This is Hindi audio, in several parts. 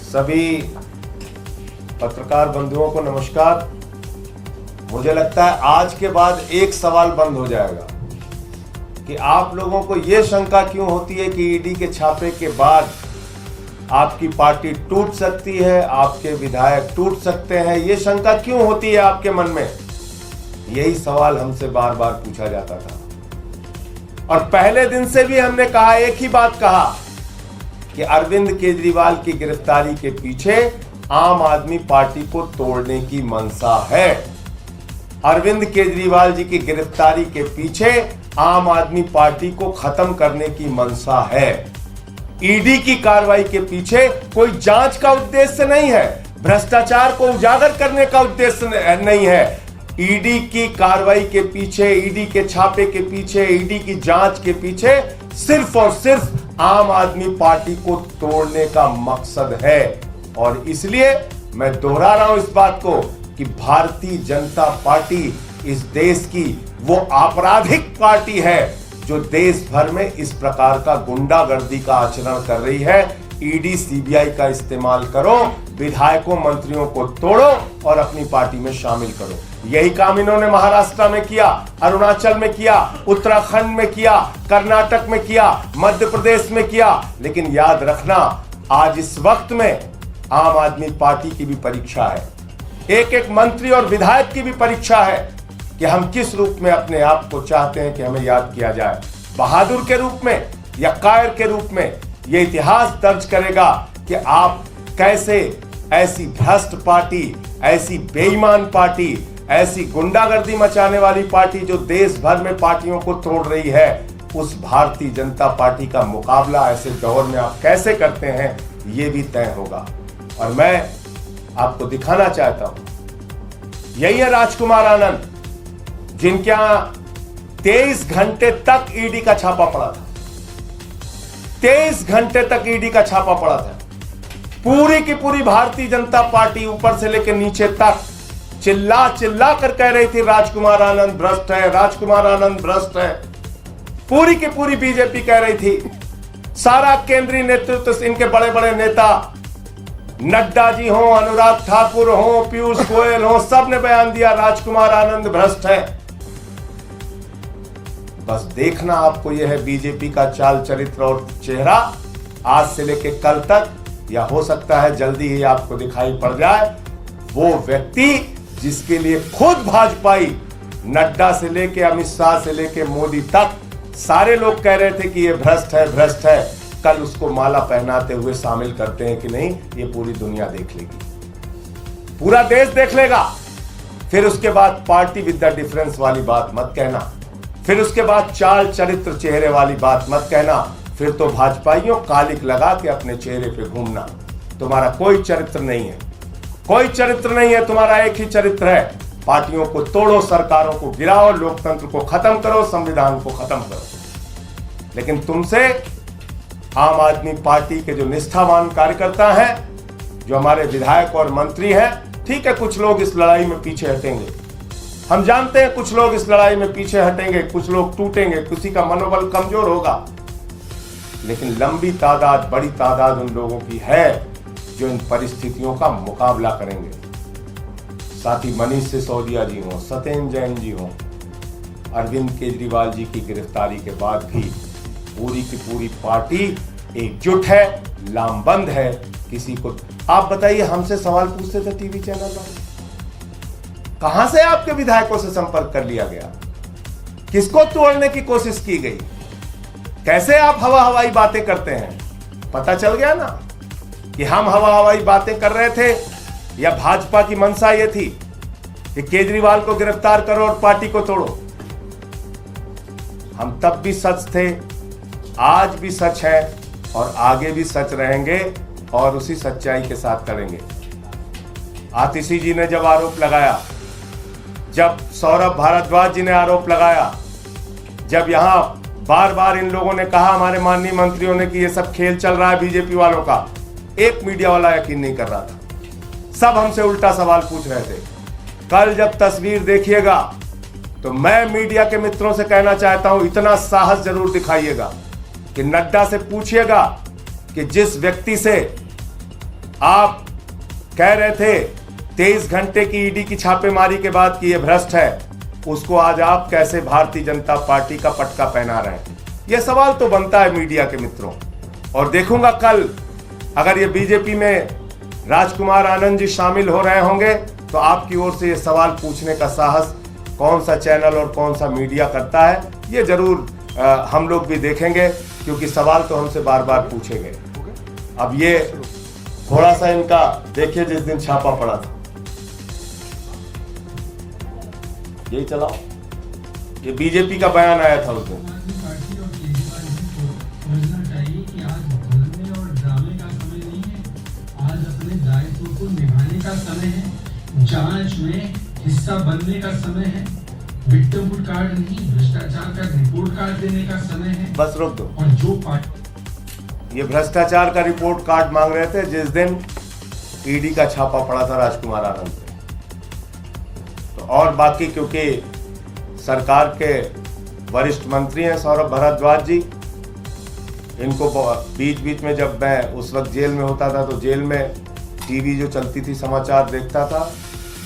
सभी पत्रकार बंधुओं को नमस्कार। मुझे लगता है आज के बाद एक सवाल बंद हो जाएगा कि आप लोगों को यह शंका क्यों होती है कि ईडी के छापे के बाद आपकी पार्टी टूट सकती है, आपके विधायक टूट सकते हैं। यह शंका क्यों होती है आपके मन में? यही सवाल हमसे बार बार पूछा जाता था और पहले दिन से भी हमने कहा, एक ही बात कहा कि अरविंद केजरीवाल की गिरफ्तारी के पीछे आम आदमी पार्टी को तोड़ने की मंशा है। अरविंद केजरीवाल जी की गिरफ्तारी के पीछे आम आदमी पार्टी को खत्म करने की मंशा है। ईडी की कार्रवाई के पीछे कोई जांच का उद्देश्य नहीं है, भ्रष्टाचार को उजागर करने का उद्देश्य नहीं है। ईडी की कार्रवाई के पीछे, ईडी के छापे के पीछे, ईडी की जांच के पीछे सिर्फ और सिर्फ आम आदमी पार्टी को तोड़ने का मकसद है। और इसलिए मैं दोहरा रहा हूं इस बात को कि भारतीय जनता पार्टी इस देश की वो आपराधिक पार्टी है जो देश भर में इस प्रकार का गुंडागर्दी का आचरण कर रही है। ईडी सीबीआई का इस्तेमाल करो, विधायकों मंत्रियों को तोड़ो और अपनी पार्टी में शामिल करो। यही काम इन्होंने महाराष्ट्र में किया, अरुणाचल में किया, उत्तराखंड में किया, कर्नाटक में किया, मध्य प्रदेश में किया। लेकिन याद रखना, आज इस वक्त में आम आदमी पार्टी की भी परीक्षा है, एक एक मंत्री और विधायक की भी परीक्षा है कि हम किस रूप में अपने आप को चाहते हैं कि हमें याद किया जाए, बहादुर के रूप में या कायर के रूप में। यह इतिहास दर्ज करेगा कि आप कैसे ऐसी भ्रष्ट पार्टी, ऐसी बेईमान पार्टी, ऐसी गुंडागर्दी मचाने वाली पार्टी जो देश भर में पार्टियों को तोड़ रही है, उस भारतीय जनता पार्टी का मुकाबला ऐसे दौर में आप कैसे करते हैं, यह भी तय होगा। और मैं आपको दिखाना चाहता हूं, यही है राजकुमार आनंद, जिनके यहां 23 घंटे तक ईडी का छापा पड़ा था। 23 घंटे तक ईडी का छापा पड़ा था। पूरी की पूरी भारतीय जनता पार्टी ऊपर से लेकर नीचे तक चिल्ला चिल्ला कर कह रही थी राजकुमार आनंद भ्रष्ट है, राजकुमार आनंद भ्रष्ट है। पूरी की पूरी बीजेपी कह रही थी, सारा केंद्रीय नेतृत्व, इनके बड़े बड़े नेता नड्डा जी हो, अनुराग ठाकुर हो, पीयूष गोयल हो, सब ने बयान दिया राजकुमार आनंद भ्रष्ट है। बस देखना आपको यह है बीजेपी का चाल चरित्र और चेहरा आज से लेकर कल तक, या हो सकता है जल्दी ही आपको दिखाई पड़ जाए, वो व्यक्ति जिसके लिए खुद भाजपाई नड्डा से लेके अमित शाह से लेके मोदी तक सारे लोग कह रहे थे कि ये भ्रष्ट है, भ्रष्ट है, कल उसको माला पहनाते हुए शामिल करते हैं कि नहीं, ये पूरी दुनिया देख लेगी, पूरा देश देख लेगा। फिर उसके बाद पार्टी विद द डिफरेंस वाली बात मत कहना, फिर उसके बाद चाल चरित्र चेहरे वाली बात मत कहना। फिर तो भाजपाइयों कालिक लगा के अपने चेहरे पे घूमना। तुम्हारा कोई चरित्र नहीं है, कोई चरित्र नहीं है, तुम्हारा एक ही चरित्र है, पार्टियों को तोड़ो, सरकारों को गिराओ, लोकतंत्र को खत्म करो, संविधान को खत्म करो। लेकिन तुमसे आम आदमी पार्टी के जो निष्ठावान कार्यकर्ता हैं, जो हमारे विधायक और मंत्री हैं, ठीक है, कुछ लोग इस लड़ाई में पीछे हटेंगे, हम जानते हैं कुछ लोग इस लड़ाई में पीछे हटेंगे, कुछ लोग टूटेंगे, किसी का मनोबल कमजोर होगा, लेकिन लंबी तादाद, बड़ी तादाद उन लोगों की है जो इन परिस्थितियों का मुकाबला करेंगे। साथी मनीष सिसोदिया जी हों, सत्येंद्र जैन जी हों, अरविंद केजरीवाल जी की गिरफ्तारी के बाद भी पूरी की पूरी पार्टी एकजुट है, लामबंद है। किसी को आप बताइए, हमसे सवाल पूछते थे टीवी चैनल पर, कहां से आपके विधायकों से संपर्क कर लिया गया, किसको तोड़ने की कोशिश की गई, कैसे आप हवा हवाई बातें करते हैं? पता चल गया ना कि हम हवा हवाई बातें कर रहे थे, या भाजपा की मंशा यह थी कि केजरीवाल को गिरफ्तार करो और पार्टी को तोड़ो। हम तब भी सच थे, आज भी सच है और आगे भी सच रहेंगे और उसी सच्चाई के साथ करेंगे। आतिशी जी ने जब आरोप लगाया, जब सौरभ भारद्वाज जी ने आरोप लगाया, जब यहां बार बार इन लोगों ने कहा, हमारे माननीय मंत्रियों ने, कि ये सब खेल चल रहा है बीजेपी वालों का, एक मीडिया वाला यकीन नहीं कर रहा था, सब हमसे उल्टा सवाल पूछ रहे थे। कल जब तस्वीर देखिएगा तो मैं मीडिया के मित्रों से कहना चाहता हूं, इतना साहस जरूर दिखाइएगा कि नड्डा से पूछिएगा कि जिस व्यक्ति से आप कह रहे थे 23 घंटे की ईडी की छापेमारी के बाद कि ये भ्रष्ट है, उसको आज आप कैसे भारतीय जनता पार्टी का पटका पहना रहे हैं? ये सवाल तो बनता है मीडिया के मित्रों। और देखूंगा कल अगर ये बीजेपी में राजकुमार आनंद जी शामिल हो रहे होंगे तो आपकी ओर से ये सवाल पूछने का साहस कौन सा चैनल और कौन सा मीडिया करता है, ये जरूर हम लोग भी देखेंगे, क्योंकि सवाल तो हमसे बार बार पूछे गए। अब ये थोड़ा सा इनका देखिए, जिस दिन छापा पड़ा था, यही चलाओ, ये बीजेपी का बयान आया था उस दिन। का समय है, जांच में हिस्सा बनने का समय है, विक्टिम कार्ड नहीं, भ्रष्टाचार का रिपोर्ट कार्ड देने का समय है। बस रोक दो। और जो पार्टी ये भ्रष्टाचार का रिपोर्ट कार्ड मांग रहे थे जिस दिन ईडी का छापा पड़ा था राजकुमार आनंद पे। तो और बाकी क्योंकि सरकार के वरिष्ठ मंत्री हैं सौरभ भारद्वाज जी, इनको बीच बीच में जब मैं उस वक्त जेल में होता था तो जेल में टीवी जो चलती थी समाचार देखता था,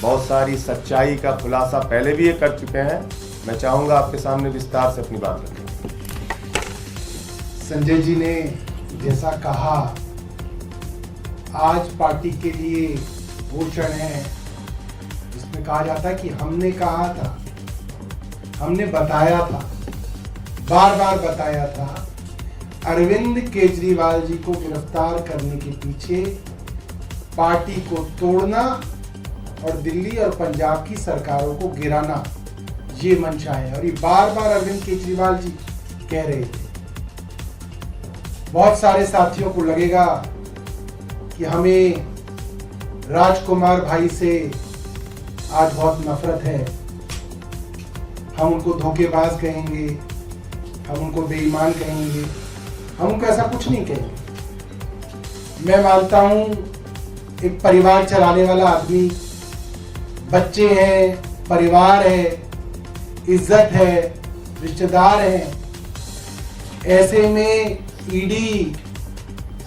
बहुत सारी सच्चाई का खुलासा पहले भी ये कर चुके हैं। मैं चाहूंगा आपके सामने विस्तार से अपनी बात रखें। संजय जी ने जैसा कहा, आज पार्टी के लिए वो क्षण है जिसमें कहा जाता है कि हमने कहा था, हमने बताया था, बार बार बताया था, अरविंद केजरीवाल जी को गिरफ्तार करने के पीछे पार्टी को तोड़ना और दिल्ली और पंजाब की सरकारों को गिराना ये मंशा है। और ये बार बार अरविंद केजरीवाल जी कह रहे थे। बहुत सारे साथियों को लगेगा कि हमें राजकुमार भाई से आज बहुत नफरत है, हम उनको धोखेबाज कहेंगे, हम उनको बेईमान कहेंगे, हम उनको ऐसा कुछ नहीं कहेंगे। मैं मानता हूं एक परिवार चलाने वाला आदमी, बच्चे हैं, परिवार है, इज्जत है, रिश्तेदार हैं, ऐसे में ईडी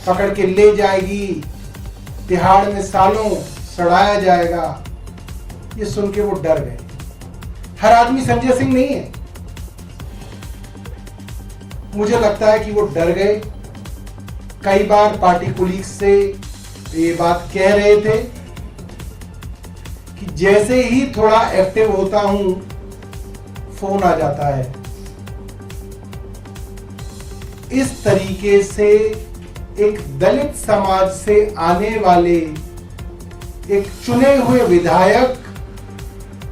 पकड़ के ले जाएगी, तिहाड़ में सालों सड़ाया जाएगा, ये सुन के वो डर गए। हर आदमी संजय सिंह नहीं है, मुझे लगता है कि वो डर गए। कई बार पार्टी कुलीग से ये बात कह रहे थे कि जैसे ही थोड़ा एक्टिव होता हूं फोन आ जाता है। इस तरीके से एक दलित समाज से आने वाले एक चुने हुए विधायक,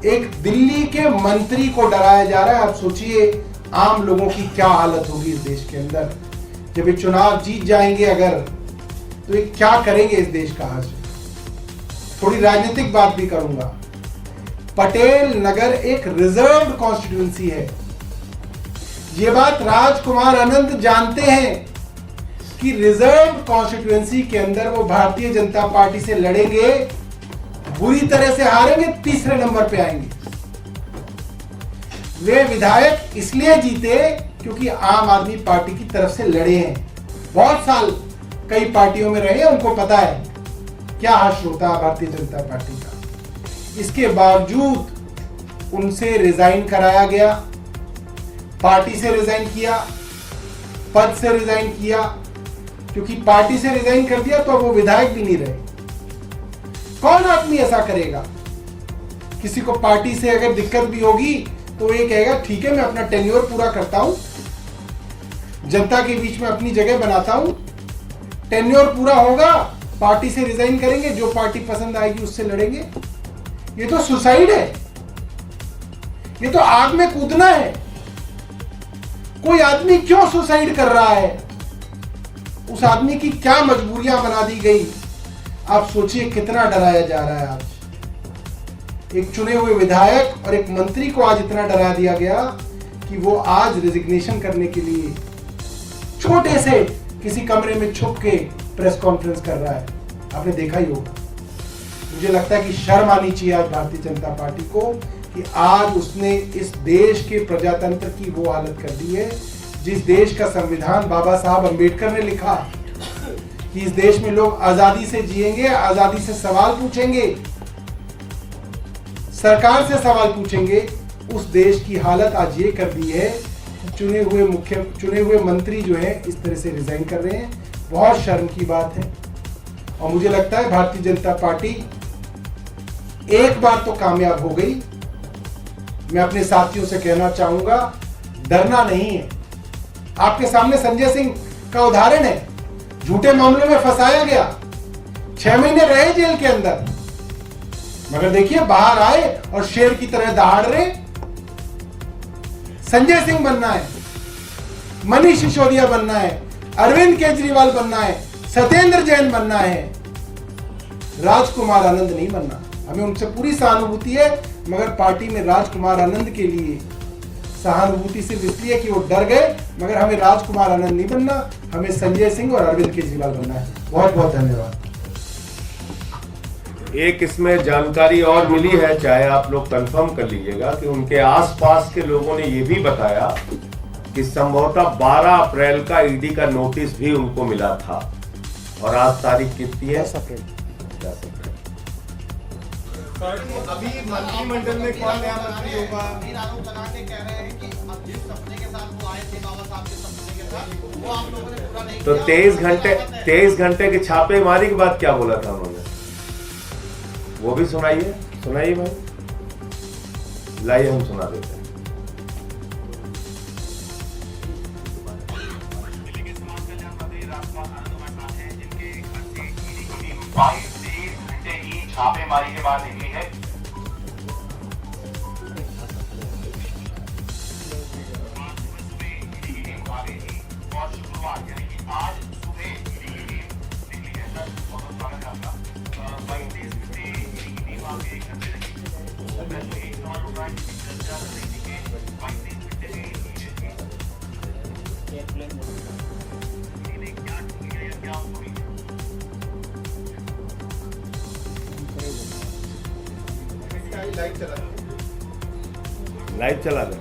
एक दिल्ली के मंत्री को डराया जा रहा है। आप सोचिए आम लोगों की क्या हालत होगी इस देश के अंदर जब ये चुनाव जीत जाएंगे अगर, तो ये क्या करेंगे इस देश का हाल। थोड़ी राजनीतिक बात भी करूंगा। पटेल नगर एक रिजर्व्ड कॉन्स्टिट्यूएंसी है। ये बात राजकुमार आनंद जानते हैं कि रिजर्व्ड कॉन्स्टिट्यूएंसी के अंदर वो भारतीय जनता पार्टी से लड़ेंगे, बुरी तरह से हारेंगे, तीसरे नंबर पे आएंगे। वे विधायक इसलिए जीते क्योंकि आम आदमी पार्टी की तरफ से लड़े हैं, बहुत साल कई पार्टियों में रहे, उनको पता है क्या हाश होता है भारतीय जनता पार्टी का। इसके बावजूद उनसे रिजाइन कराया गया, पार्टी से रिजाइन किया, पद से रिजाइन किया, क्योंकि पार्टी से रिजाइन कर दिया तो वो विधायक भी नहीं रहे। कौन आदमी ऐसा करेगा? किसी को पार्टी से अगर दिक्कत भी होगी तो ये कहेगा ठीक है मैं अपना टेन्योर पूरा करता हूं, जनता के बीच में अपनी जगह बनाता हूं, टेन्योर पूरा होगा, पार्टी से रिजाइन करेंगे, जो पार्टी पसंद आएगी उससे लड़ेंगे। ये तो सुसाइड है, ये तो आग में कूदना है। कोई आदमी क्यों सुसाइड कर रहा है? उस आदमी की क्या मजबूरियां बना दी गई? आप सोचिए कितना डराया जा रहा है आज। एक चुने हुए विधायक और एक मंत्री को आज इतना डरा दिया गया कि वो आज रिजिग्नेशन करने के लिए छोटे से किसी कमरे में छुप के प्रेस कॉन्फ्रेंस कर रहा है। आपने देखा ही होगा। मुझे लगता है कि शर्म आनी चाहिए आज भारतीय जनता पार्टी को कि आज उसने इस देश के प्रजातंत्र की वो हालत कर दी है जिस देश का संविधान बाबा साहब अंबेडकर ने लिखा कि इस देश में लोग आजादी से जिएंगे, आजादी से सवाल पूछेंगे, सरकार से सवाल पूछेंगे, उस देश की हालत आज ये कर दी है कि चुने हुए मंत्री जो है इस तरह से रिजाइन कर रहे हैं। बहुत शर्म की बात है। और मुझे लगता है भारतीय जनता पार्टी एक बार तो कामयाब हो गई। मैं अपने साथियों से कहना चाहूंगा, डरना नहीं है। आपके सामने संजय सिंह का उदाहरण है, झूठे मामलों में फंसाया गया, 6 महीने रहे जेल के अंदर, मगर देखिए बाहर आए और शेर की तरह दहाड़ रहे। संजय सिंह बनना है, मनीष सिसोदिया बनना है, अरविंद केजरीवाल बनना है, सत्येंद्र जैन बनना है, राजकुमार आनंद नहीं बनना। हमें उनसे पूरी सहानुभूति है, मगर पार्टी में राजकुमार आनंद के लिए सहानुभूति सिर्फ इसलिए कि वो डर गए, मगर हमें राजकुमार आनंद नहीं बनना, हमें संजय सिंह और अरविंद केजरीवाल बनना है। बहुत बहुत धन्यवाद। एक इसमें जानकारी और मिली है, चाहे आप लोग कंफर्म कर लीजिएगा, कि उनके आसपास के लोगों ने ये भी बताया कि संभवतः 12 अप्रैल का ईडी का नोटिस भी उनको मिला था। और आज तारीख कितनी है? 10 अप्रैल। अभी मंत्रिमंडल में कौन नया मंत्री होगा? आरोप लगाने कह रहे हैं कि अब जिस सपने के साथ वो आए थे बाबा साहब के सपने के साथ, वो आप लोगों ने पूरा नहीं तो किया। 23 घंटे की छापेमारी के बाद क्या बोला था उन्होंने, वो भी सुनाइए भाई, लाइए हम सुना देते हैं। छापेमारी के बाद निकली है। और शुक्रवार यानी कि आज सुबह निकली है सर, बहुत स्वागत है आपका। 32 घंटे टीम आगे करते रही, एक सवाल उठा चर्चा कर रही थी कि 32 घंटे में क्या टूट गया या क्या हुई। लाइव चला दे।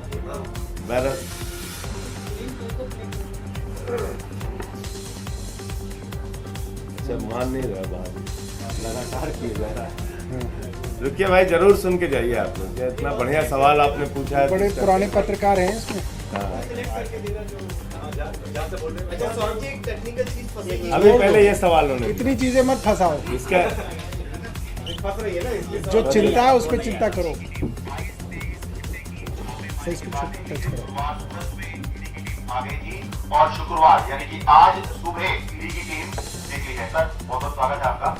अच्छा, मान नहीं रहा बात, लगातार किए जा रहा है। रुकिए भाई, जरूर सुन के जाइए आप लोग। इतना बढ़िया सवाल आपने पूछा है। बड़े पुराने पत्रकार हैं इसमें। अभी पहले ये सवाल होने इतनी चीजें मत फंसाओ, इसका जो चिंता है उस पर चिंता करो। आगे जी, और शुक्रवार यानी कि आज सुबह ईडी की टीम निकली है सर, बहुत बहुत स्वागत है आपका।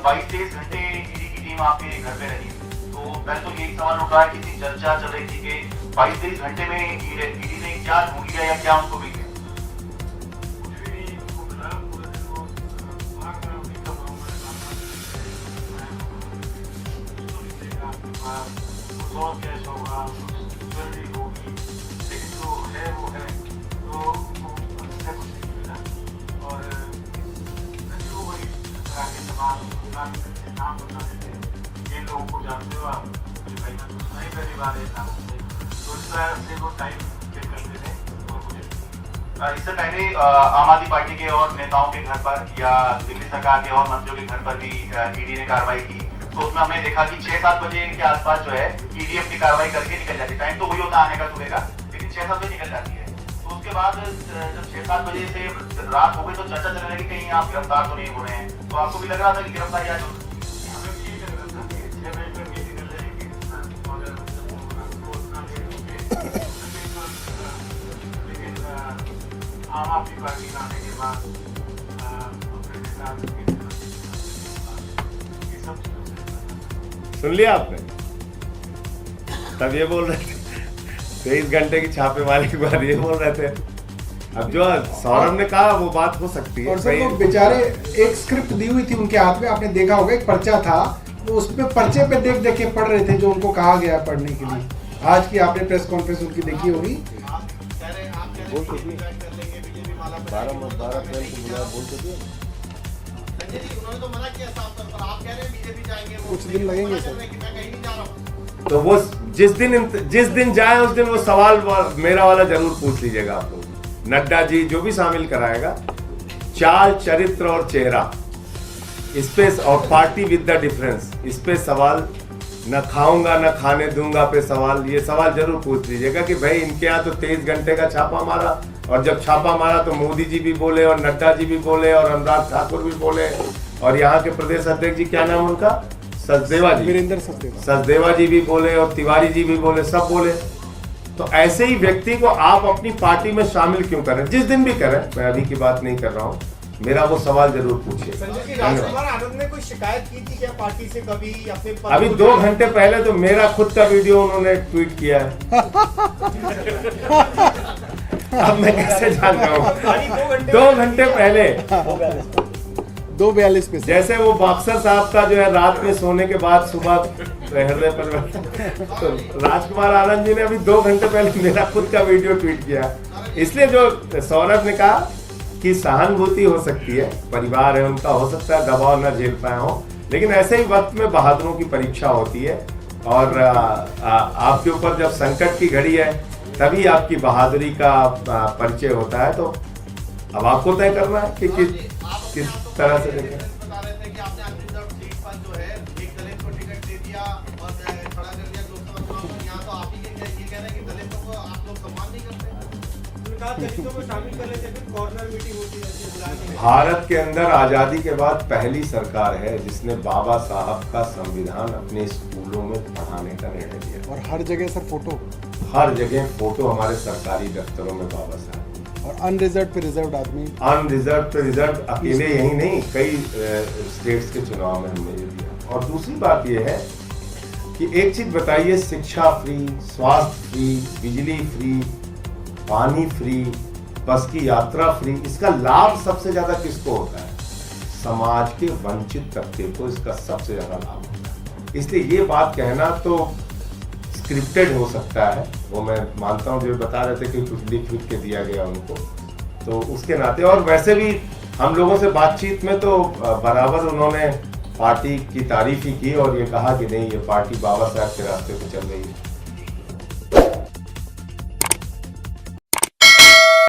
22 घंटे ईडी की टीम आपके घर पे रही। तो पहले तो एक सवाल उठ रहा है कि चर्चा चल रही थी कि 22 घंटे में ईडी ने क्या ढूंढ लिया या क्या उनको मिल गया। इससे पहले आम आदमी पार्टी के और नेताओं के घर पर या दिल्ली सरकार के और मंत्रियों के घर पर भी ईडी ने कार्रवाई की। तो उसमें हमने देखा कि 6-7 बजे के आसपास जो है ईडी अपनी कार्रवाई करके निकल जाती है। टाइम तो वही होता आने का सुबह का, लेकिन 6-7 बजे निकल जाती है। तो उसके बाद जब 6-7 बजे से रात हो गई तो चर्चा चलने लगी कहीं आप गिरफ्तार तो नहीं हो रहे हैं। तो आपको भी लग रहा था कि गिरफ्तारी आज आम आदमी पार्टी का आने के बाद सुन लिया आपने? तब ये बोल रहे थे 23 घंटे की छापेमारी के बाद ये बोल रहे थे। अब जो सौरभ ने कहा वो बात हो सकती है। और सर वो बेचारे एक स्क्रिप्ट दी हुई थी उनके हाथ में, आपने देखा होगा, एक पर्चा था, तो उसमें पर्चे पे देख देख के पढ़ रहे थे जो उनको कहा गया पढ़ने के लिए। आज की आपने प्रेस कॉन्फ्रेंस उनकी देखी होगी। 12 अप्रैल को बुला बोल चुके हैं। उन्होंने तो मना किया साफ तौर पर, आप कह रहे हैं बीजेपी जाएंगे, कुछ दिन लगेंगे सर। मैं कहीं नहीं जा रहा हूँ। तो वो जिस दिन जाए उस दिन वो सवाल मेरा वाला जरूर पूछ लीजिएगा आप लोग। नड्डा जी जो भी शामिल कराएगा, चाल, चरित्र और चेहरा, इस पे, और पार्टी विद द डिफरेंस, इस पे सवाल, न खाऊंगा न खाने दूंगा पे सवाल, ये सवाल जरूर पूछ लीजिएगा कि भाई इनके यहाँ तो 23 घंटे का छापा मारा, और जब छापा मारा तो मोदी जी भी बोले और नड्डा जी भी बोले और अनुराग ठाकुर भी बोले, और यहाँ के प्रदेश अध्यक्ष जी, क्या नाम उनका, सचदेवा जी, वीरेंद्र सचदेवा जी भी बोले और तिवारी जी भी बोले, सब बोले। तो ऐसे ही व्यक्ति को आप अपनी पार्टी में शामिल क्यों करें? जिस दिन भी करें, मैं अभी की बात नहीं कर रहा हूँ, मेरा वो सवाल जरूर पूछिए। संजय जी, राजकुमार आनंद ने कोई शिकायत की थी क्या पार्टी से कभी, या फिर अभी 2 घंटे पहले तो मेरा खुद का वीडियो उन्होंने ट्वीट किया है। अब मैं कैसे जान रहा हूँ? 2 घंटे पहले 2:42 पे जैसे वो बॉक्सर साहब का जो है रात में सोने के बाद सुबह हृदय परिवर्तन, तो राजकुमार आनंद जी ने अभी 2 घंटे पहले मेरा खुद का वीडियो ट्वीट किया। इसलिए जो सौरभ ने कहा कि सहानुभूति हो सकती है, परिवार है उनका, हो सकता है दबाव न झेल पाए हो, लेकिन ऐसे ही वक्त में बहादुरों की परीक्षा होती है, और आपके ऊपर जब संकट की घड़ी है तभी आपकी बहादुरी का परिचय होता है। तो अब आपको तय करना है कि किस तरह से देखें। बता रहे थे कि आपने अनरिजर्व सीट पर जो है एक दलित को टिकट दे दिया और खड़ा कर दिया लोकसभा चुनाव में। यहाँ तो आप ही ये कह रहे हैं कि दलितों को आप लोग सम्मान नहीं करते। दलितों को शामिल कर लेते, फिर कॉर्नर मीटिंग होती रहती है बुलाने। भारत के अंदर आजादी के बाद पहली सरकार है जिसने बाबा साहब का संविधान अपने स्कूलों में पढ़ाने का निर्णय लिया, और हर जगह सर फोटो, हर जगह फोटो हमारे सरकारी दफ्तरों में बाबा साहब, और अनरिजर्व पे रिजर्व आदमी, अनरिजर्व पे रिजर्व, अकेले यही नहीं, कई स्टेट्स के चुनाव में हमने ये दिया। और दूसरी बात ये है कि एक चीज बताइए, शिक्षा फ्री, स्वास्थ्य फ्री, बिजली फ्री, पानी फ्री, बस की यात्रा फ्री, इसका लाभ सबसे ज्यादा किसको होता है? समाज के वंचित तबके को इसका सबसे ज्यादा लाभ होता है। इसलिए ये बात कहना तो स्क्रिप्टेड हो सकता है, वो मैं मानता हूँ, जो बता रहे थे कि कुछ लिख के दिया गया उनको, तो उसके नाते, और वैसे भी हम लोगों से बातचीत में तो बराबर उन्होंने पार्टी की तारीफ ही की और ये कहा कि नहीं, ये पार्टी बाबा साहब के रास्ते पे चल रही है।